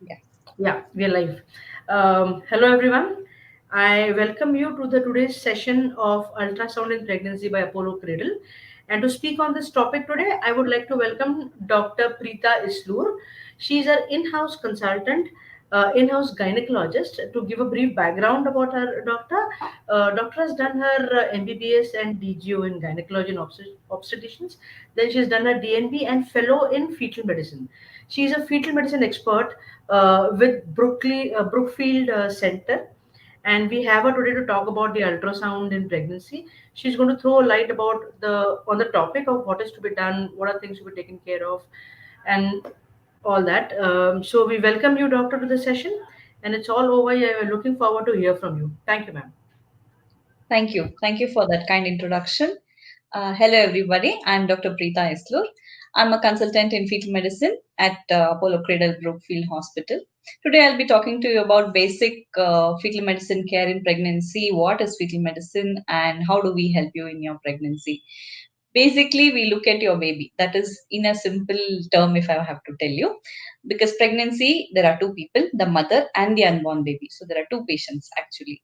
Yeah. Yeah, we are live. Hello, everyone. I welcome you to the today's session of Ultrasound in Pregnancy by Apollo Cradle. And to speak on this topic today, I would like to welcome Dr. Preeta Islur. She's an in-house consultant, in-house gynecologist. To give a brief background about her doctor, doctor has done her MBBS and DGO in gynecology and obstetricians. Then she's done her DNB and fellow in fetal medicine. She is a fetal medicine expert with Brookfield Center, and we have her today to talk about the ultrasound in pregnancy. She's going to throw a light about the on the topic of what is to be done, what are things to be taken care of, and all that. So we welcome you, doctor, to the session, and it's all over. Yeah, we're looking forward to hear from you. Thank you, ma'am. Thank you. Thank you for that kind introduction. Hello, everybody. I'm Dr. Preeta Eslur. I'm a consultant in fetal medicine at Apollo Cradle Brookfield Hospital. Today, I'll be talking to you about basic fetal medicine care in pregnancy. What is fetal medicine, and how do we help you in your pregnancy? Basically, we look at your baby. That is in a simple term, if I have to tell you. Because pregnancy, there are two people, the mother and the unborn baby. So there are two patients actually.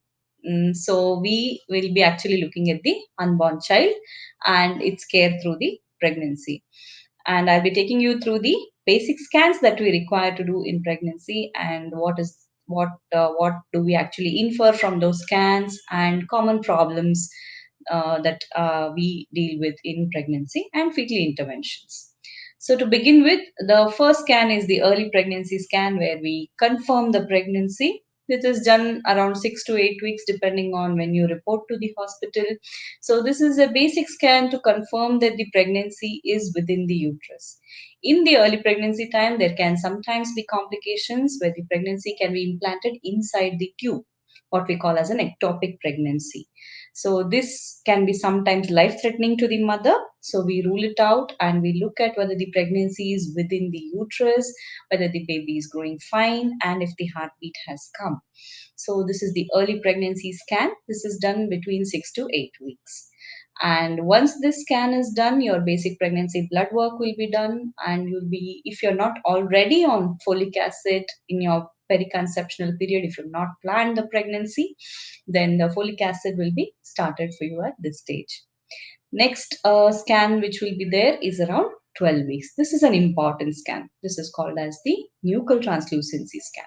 So we will be actually looking at the unborn child and its care through the pregnancy. And I'll be taking you through the basic scans that we require to do in pregnancy and what do we actually infer from those scans and common problems that we deal with in pregnancy and fetal interventions. So, to begin with, the first scan is the early pregnancy scan where we confirm the pregnancy. This is done around 6 to 8 weeks, depending on when you report to the hospital. So, this is a basic scan to confirm that the pregnancy is within the uterus. In the early pregnancy time, there can sometimes be complications where the pregnancy can be implanted inside the tube, what we call as an ectopic pregnancy. So this can be sometimes life threatening to the mother. So we rule it out and we look at whether the pregnancy is within the uterus, whether the baby is growing fine, and if the heartbeat has come. So this is the early pregnancy scan. This is done between 6 to 8 weeks. And once this scan is done, your basic pregnancy blood work will be done, and you'll be, if you're not already on folic acid in your periconceptional period, if you've not planned the pregnancy, then the folic acid will be started for you at this stage. Next scan, which will be there, is around 12 weeks. This is an important scan. This is called as the nuchal translucency scan.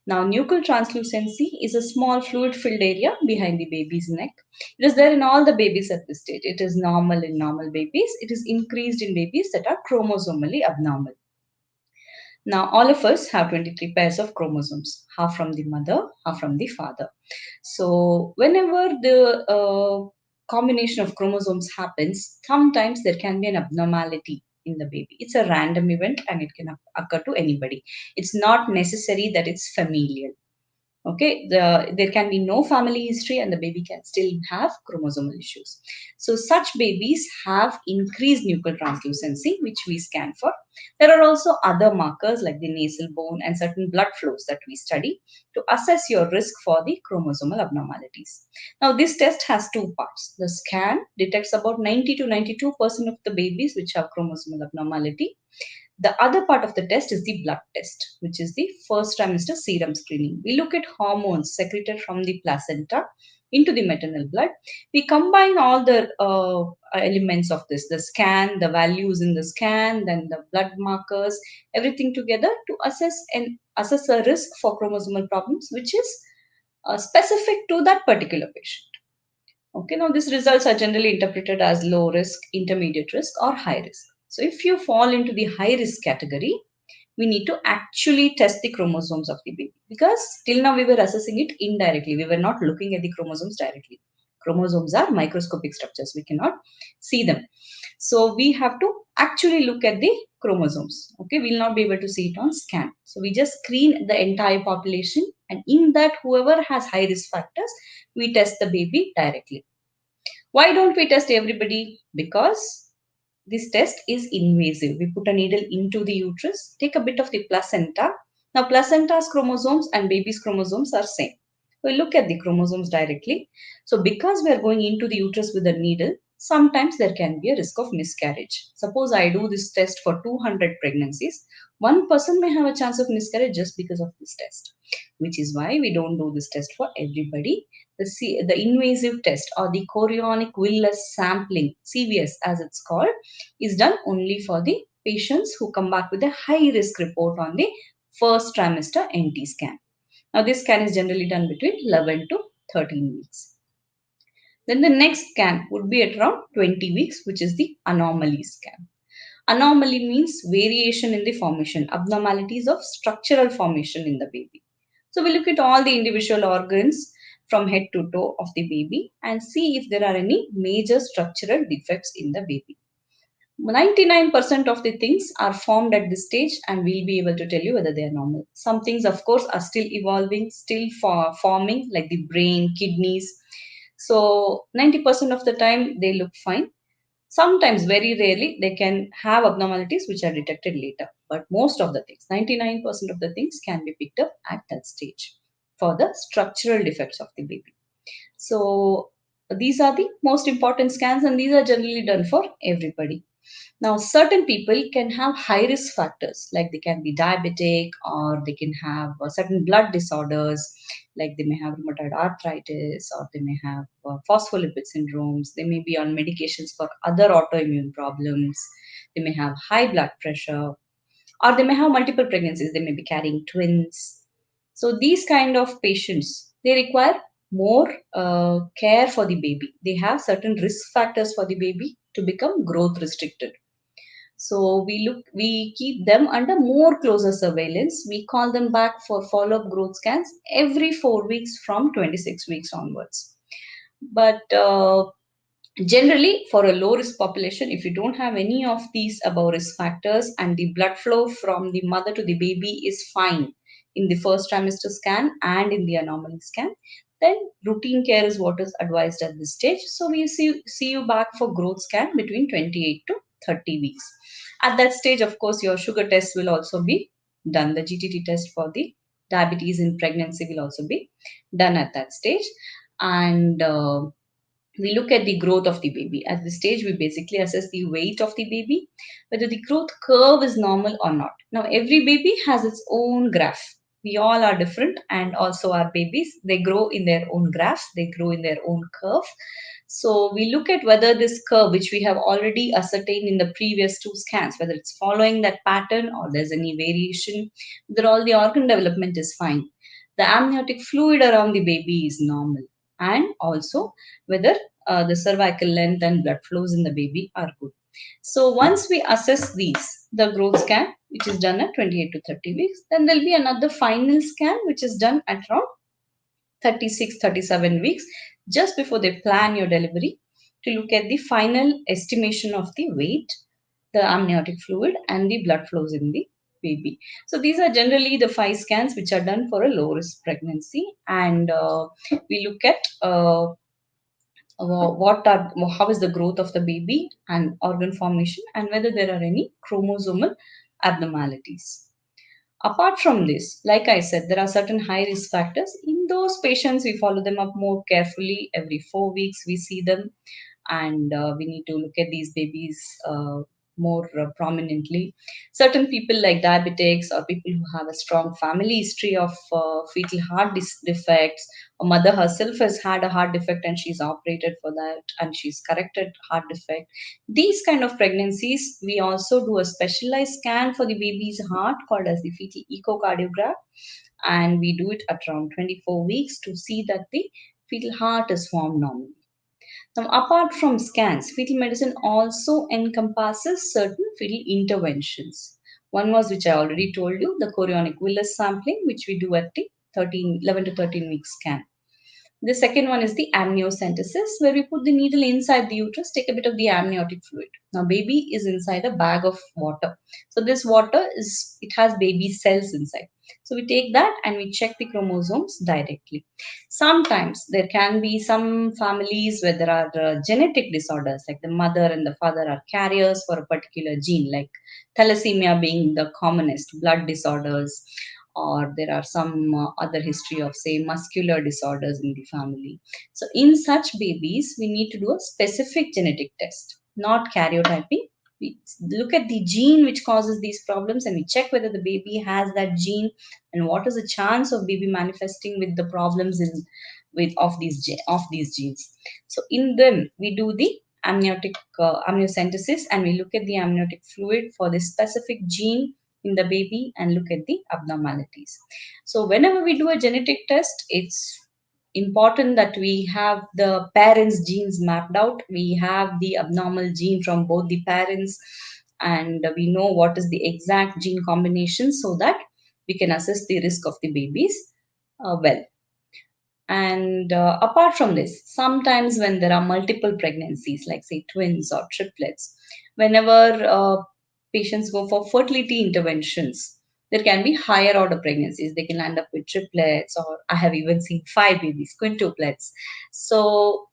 Now, nuchal translucency is a small fluid filled area behind the baby's neck. It is there in all the babies at this stage. It is normal in normal babies. It is increased in babies that are chromosomally abnormal. Now, all of us have 23 pairs of chromosomes, half from the mother, half from the father. So, whenever the combination of chromosomes happens, sometimes there can be an abnormality in the baby. It's a random event and it can occur to anybody. It's not necessary that it's familial. Okay, there can be no family history and the baby can still have chromosomal issues. So such babies have increased nuchal translucency, which we scan for. There are also other markers like the nasal bone and certain blood flows that we study to assess your risk for the chromosomal abnormalities. Now, this test has two parts. The scan detects about 90 to 92% of the babies which have chromosomal abnormality. The other part of the test is the blood test, which is the first trimester serum screening. We look at hormones secreted from the placenta into the maternal blood. We combine all the elements of this, the scan, the values in the scan, then the blood markers, everything together to assess a risk for chromosomal problems, which is specific to that particular patient. Okay, now these results are generally interpreted as low risk, intermediate risk, or high risk. So, if you fall into the high risk category, we need to actually test the chromosomes of the baby because till now we were assessing it indirectly. We were not looking at the chromosomes directly. Chromosomes are microscopic structures, we cannot see them. So, we have to actually look at the chromosomes. Okay, we'll not be able to see it on scan. So, we just screen the entire population, and in that, whoever has high risk factors, we test the baby directly. Why don't we test everybody? Because this test is invasive. We put a needle into the uterus, take a bit of the placenta. Now, placenta's chromosomes and baby's chromosomes are same. We look at the chromosomes directly. So, because we are going into the uterus with a needle, Sometimes there can be a risk of miscarriage. Suppose I do this test for 200 pregnancies, one person may have a chance of miscarriage just because of this test, which is why we don't do this test for everybody. The invasive test or the chorionic villus sampling, CVS as it's called, is done only for the patients who come back with a high risk report on the first trimester NT scan. Now, this scan is generally done between 11 to 13 weeks. Then the next scan would be at around 20 weeks, which is the anomaly scan. Anomaly means variation in the formation, abnormalities of structural formation in the baby. So we look at all the individual organs from head to toe of the baby and see if there are any major structural defects in the baby. 99% of the things are formed at this stage, and we'll be able to tell you whether they are normal. Some things, of course, are still evolving, still forming, like the brain, kidneys. So 90% of the time they look fine. Sometimes, very rarely, they can have abnormalities which are detected later. But most of the things, 99% of the things, can be picked up at that stage for the structural defects of the baby. So these are the most important scans, and these are generally done for everybody. Now, certain people can have high risk factors, like they can be diabetic, or they can have certain blood disorders, like they may have rheumatoid arthritis, or they may have phospholipid syndromes. They may be on medications for other autoimmune problems. They may have high blood pressure, or they may have multiple pregnancies. They may be carrying twins. So these kind of patients, they require more care for the baby. They have certain risk factors for the baby to become growth restricted. So we keep them under more closer surveillance. We call them back for follow-up growth scans every 4 weeks from 26 weeks onwards. But generally, for a low risk population, if you don't have any of these above risk factors and the blood flow from the mother to the baby is fine in the first trimester scan and in the anomaly scan, then routine care is what is advised at this stage. So we see you back for growth scan between 28 to 30 weeks. At that stage, of course, your sugar test will also be done. The GTT test for the diabetes in pregnancy will also be done at that stage. And we look at the growth of the baby. At this stage, we basically assess the weight of the baby, whether the growth curve is normal or not. Now, every baby has its own graph. We all are different, and also our babies, they grow in their own graphs, they grow in their own curve. So we look at whether this curve, which we have already ascertained in the previous two scans, whether it's following that pattern or there's any variation, whether all the organ development is fine. The amniotic fluid around the baby is normal, and also whether the cervical length and blood flows in the baby are good. So once we assess these, the growth scan, which is done at 28 to 30 weeks, then there'll be another final scan, which is done at around 36, 37 weeks, just before they plan your delivery, to look at the final estimation of the weight, the amniotic fluid, and the blood flows in the baby. So these are generally the 5 scans which are done for a low risk pregnancy, and we look at how is the growth of the baby and organ formation, and whether there are any chromosomal abnormalities. Apart from this, like I said, there are certain high risk factors. In those patients, we follow them up more carefully. Every 4 weeks, we see them, and we need to look at these babies more prominently. Certain people, like diabetics or people who have a strong family history of fetal heart defects, a mother herself has had a heart defect and she's operated for that and she's corrected heart defect. These kind of pregnancies, we also do a specialized scan for the baby's heart called as the fetal echocardiograph, and we do it at around 24 weeks to see that the fetal heart is formed normally. Now, apart from scans, fetal medicine also encompasses certain fetal interventions. One was, which I already told you, the chorionic villus sampling, which we do at the 11 to 13 week scan. The second one is the amniocentesis, where we put the needle inside the uterus, take a bit of the amniotic fluid. Now, baby is inside a bag of water. So this water it has baby cells inside. So we take that and we check the chromosomes directly. Sometimes there can be some families where there are genetic disorders, like the mother and the father are carriers for a particular gene, like thalassemia being the commonest, blood disorders, or there are some other history of, say, muscular disorders in the family. So in such babies, we need to do a specific genetic test, not karyotyping. We look at the gene which causes these problems and we check whether the baby has that gene and what is the chance of baby manifesting with the problems in with of these genes. So in them we do the amniocentesis, and we look at the amniotic fluid for this specific gene in the baby and look at the abnormalities. So whenever we do a genetic test, it's important that we have the parents' genes mapped out. We have the abnormal gene from both the parents, and we know what is the exact gene combination so that we can assess the risk of the babies well. And apart from this, sometimes when there are multiple pregnancies, like say twins or triplets, whenever patients go for fertility interventions, there can be higher order pregnancies. They can end up with triplets, or I have even seen five babies, quintuplets. So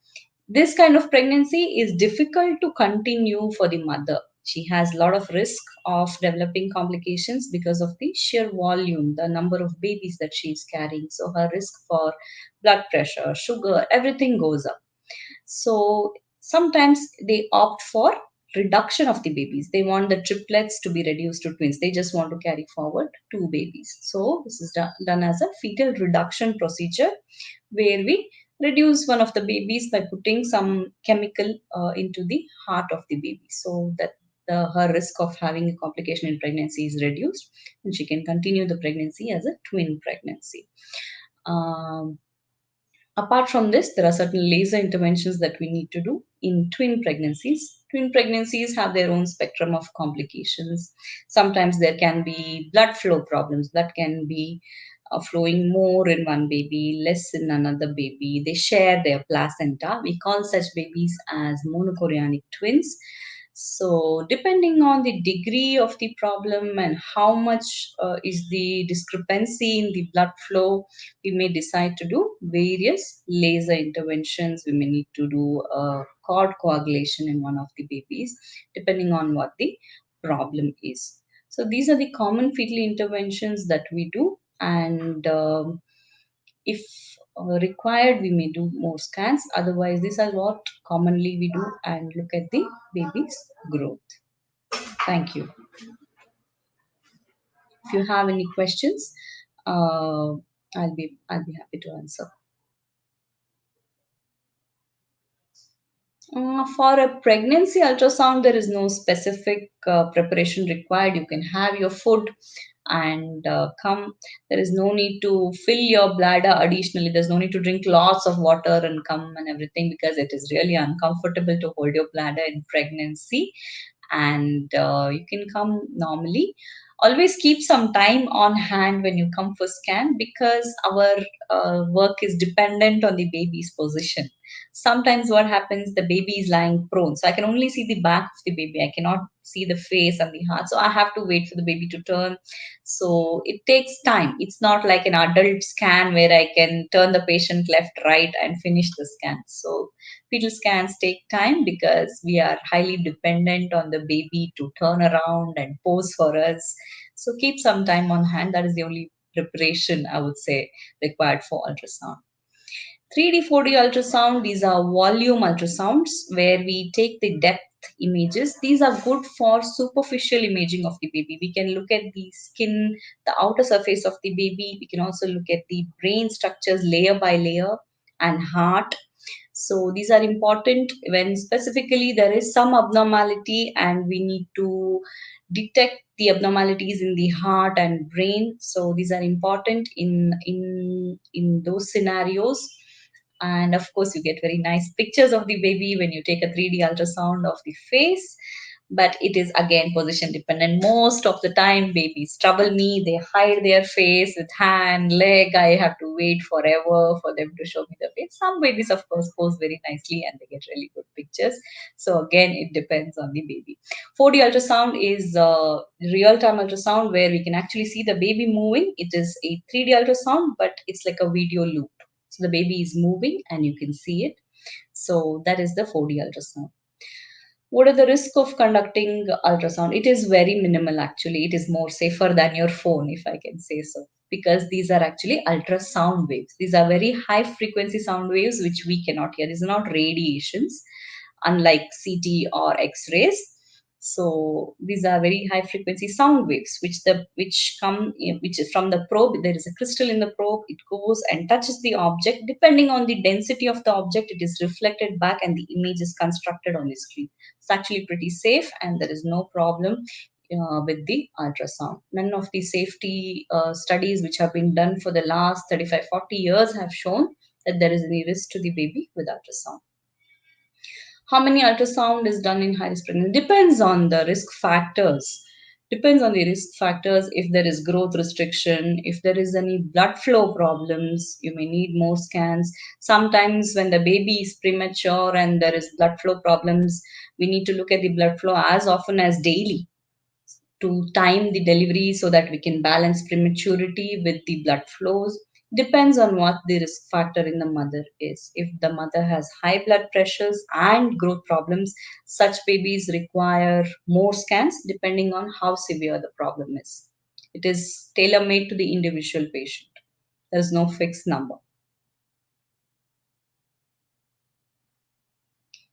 this kind of pregnancy is difficult to continue for the mother. She has a lot of risk of developing complications because of the sheer volume, the number of babies that she is carrying. So her risk for blood pressure, sugar, everything goes up. So sometimes they opt for reduction of the babies. They want the triplets to be reduced to twins. They just want to carry forward two babies. So this is done as a fetal reduction procedure, where we reduce one of the babies by putting some chemical into the heart of the baby, so that her risk of having a complication in pregnancy is reduced and she can continue the pregnancy as a twin pregnancy. Um, Apart from this, there are certain laser interventions that we need to do in twin pregnancies. Twin pregnancies have their own spectrum of complications. Sometimes there can be blood flow problems that can be flowing more in one baby, less in another baby. They share their placenta. We call such babies as monochorionic twins. So, depending on the degree of the problem and how much is the discrepancy in the blood flow, we may decide to do various laser interventions. We may need to do cord coagulation in one of the babies, depending on what the problem is. So, these are the common fetal interventions that we do, and if required, we may do more scans. Otherwise, these are what commonly we do and look at the baby's growth. Thank you. If you have any questions, I'll be happy to answer. For a pregnancy ultrasound, there is no specific preparation required. You can have your food and come. There is no need to fill your bladder additionally. There's no need to drink lots of water and come and everything, because it is really uncomfortable to hold your bladder in pregnancy. And you can come normally. Always keep some time on hand when you come for scan, because our work is dependent on the baby's position. Sometimes what happens, the baby is lying prone, so I can only see the back of the baby, I cannot see the face and the heart, so I have to wait for the baby to turn. So it takes time. It's not like an adult scan where I can turn the patient left, right, and finish the scan. So fetal scans take time because we are highly dependent on the baby to turn around and pose for us. So keep some time on hand. That is the only preparation I would say required for ultrasound. 3D, 4D ultrasound, these are volume ultrasounds where we take the depth images. These are good for superficial imaging of the baby. We can look at the skin, the outer surface of the baby. We can also look at the brain structures layer by layer and heart. So these are important when specifically there is some abnormality and we need to detect the abnormalities in the heart and brain. So these are important in those scenarios. And of course, you get very nice pictures of the baby when you take a 3D ultrasound of the face. But it is again position dependent. Most of the time, babies trouble me. They hide their face with hand, leg. I have to wait forever for them to show me the face. Some babies, of course, pose very nicely and they get really good pictures. So again, it depends on the baby. 4D ultrasound is real-time ultrasound where we can actually see the baby moving. It is a 3D ultrasound, but it's like a video loop. So the baby is moving and you can see it. So that is the 4D ultrasound. What are the risks of conducting ultrasound? It is very minimal actually. It is more safer than your phone, if I can say so. because these are actually ultrasound waves. These are very high frequency sound waves which we cannot hear. These are not radiations, unlike CT or X-rays. So these are very high frequency sound waves which is from the probe. There is a crystal in the probe. It goes and touches the object. Depending on the density of the object, it is reflected back and the image is constructed on the screen. It's actually pretty safe and there is no problem with the ultrasound. None of the safety studies which have been done for the last 35, 40 years have shown that there is any risk to the baby with ultrasound. How many ultrasound is done in high risk pregnancy? Depends on the risk factors. Depends on the risk factors. If there is growth restriction, if there is any blood flow problems, you may need more scans. Sometimes when the baby is premature and there is blood flow problems, we need to look at the blood flow as often as daily to time the delivery so that we can balance prematurity with the blood flows. Depends on what the risk factor in the mother is. If the mother has high blood pressures and growth problems, such babies require more scans depending on how severe the problem is. It is tailor made to the individual patient. There's no fixed number.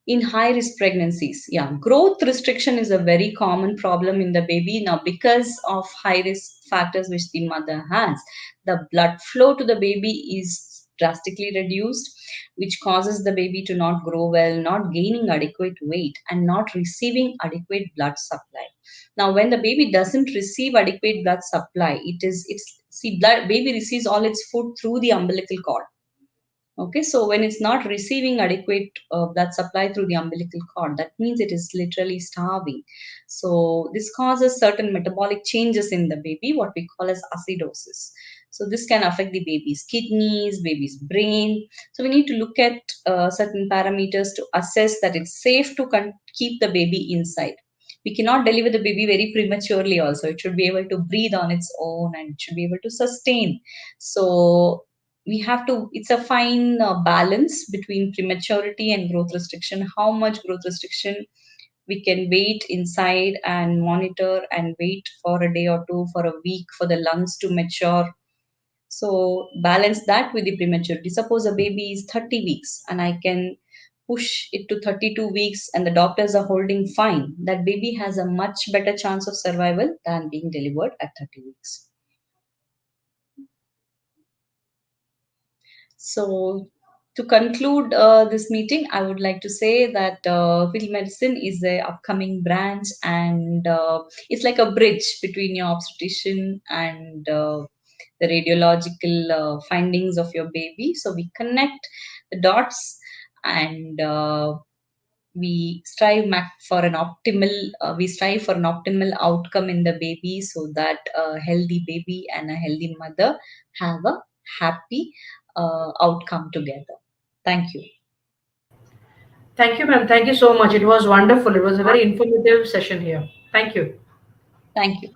In high risk pregnancies, yeah, growth restriction is a very common problem in the baby. Now because of high risk factors which the mother has, the blood flow to the baby is drastically reduced, which causes the baby to not grow well, not gaining adequate weight and not receiving adequate blood supply. Now when the baby doesn't receive adequate blood supply, it's see, blood baby receives all its food through the umbilical cord. Okay, so when it's not receiving adequate blood supply through the umbilical cord, that means it is literally starving. So this causes certain metabolic changes in the baby, what we call as acidosis. So this can affect the baby's kidneys, baby's brain. So we need to look at certain parameters to assess that it's safe to keep the baby inside. We cannot deliver the baby very prematurely also. It should be able to breathe on its own and it should be able to sustain. So we have to, it's a fine balance between prematurity and growth restriction. How much growth restriction we can wait inside and monitor and wait for a day or two, for a week, for the lungs to mature. So balance that with the prematurity. Suppose a baby is 30 weeks and I can push it to 32 weeks and the doctors are holding fine, that baby has a much better chance of survival than being delivered at 30 weeks. So, to conclude this meeting, I would like to say that fetal medicine is a upcoming branch, and it's like a bridge between your obstetrician and the radiological findings of your baby. So we connect the dots, and we strive for an optimal outcome in the baby, so that a healthy baby and a healthy mother have a happy outcome together. Thank you. Thank you, ma'am. Thank you so much. It was wonderful. It was a very informative session here. Thank you. Thank you.